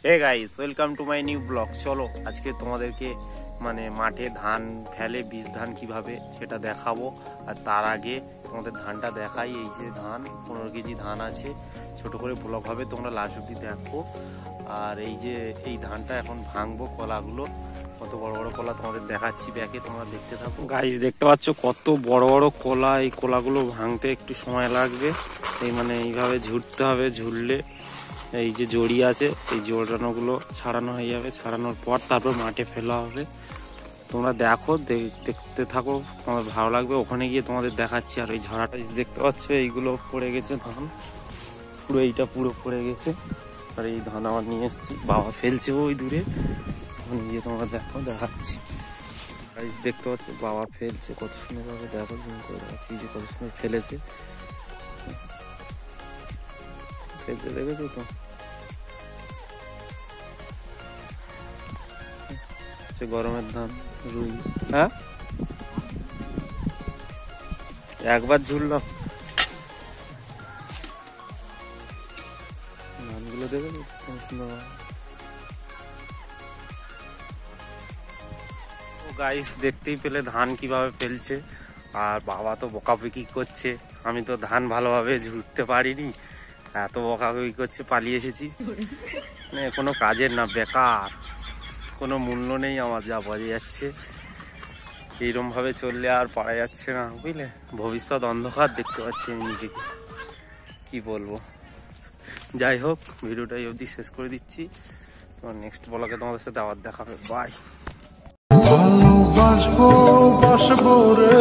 Hey guys, welcome to my new blog. চলো আজকে তোমাদেরকে মানে মাঠে ধান ফেলে বীজ ধান কিভাবে সেটা দেখাবো। আর তার আগে তোমাদের ধানটা দেখাই। এই যে ধান 15 কেজি ধান আছে, ছোট করে ব্লগ হবে, তোমরা লাস্ট অব্দি দেখো। আর এই যে এই ধানটা এখন ভাঙবো, কলাগুলো কত বড় বড় কলা তোমাদের দেখাচ্ছি ব্যাকে, তোমরা দেখতে থাকো। গাইস দেখতে পাচ্ছ কত বড় বড় কলা। এই কলাগুলো ভাঙতে একটু সময় লাগবে। এই মানে এইভাবে ঝুড়তে হবে, ঝুড়লে এই যে জড়ি আছে এই জড়ানোগুলো ছাড়ানো হয়ে যাবে। ছাড়ানোর পর তারপর মাঠে ফেলা হবে। তোমরা দেখো, দেখতে থাকো, তোমার ভালো লাগবে। ওখানে গিয়ে তোমাদের দেখাচ্ছি। আর ওই ঝাড়াটা দেখতে পাচ্ছ, এইগুলো পড়ে গেছে ধান, পুরো এইটা পুরো পড়ে গেছে। আর এই ধান আমার নিয়ে এসেছি, বাবা ফেলছে ওই দূরে, ওখানে গিয়ে তোমরা দেখো, দেখাচ্ছি। দেখতে পাচ্ছ বাবা ফেলছে কত সুন্দর ভাবে, দেখো জুম করে দেখাচ্ছি। এই যে কত সুন্দর ফেলেছে, ফেলছে দেখেছো তো। গরমের ধান রুই, হ্যাঁ একবার ঝুললাম। ধানগুলো দেখে গাইস, দেখতেই পেলে ধান কিভাবে ফেলছে। আর বাবা তো বকাবকি করছে, আমি তো ধান ভালোভাবে ঝুড়তে পারিনি, এত বকাবকি করছে। পালিয়ে এসেছি, কোনো কাজের না, বেকার, কোনো মূল্য নেই আমার, যা বাজে যাচ্ছে। এইরকম ভাবে চললে আর পারা যাচ্ছে না, বুঝলে। ভবিষ্যৎ অন্ধকার দেখতে পাচ্ছি আমি নিজেকে, কি বলবো। যাই হোক, ভিডিওটা এই অবধি শেষ করে দিচ্ছি। তোমার নেক্সট ব্লগে তোমাদের সাথে আবার দেখা হবে। বাই। ভালোবাসবো, বাসবো রে।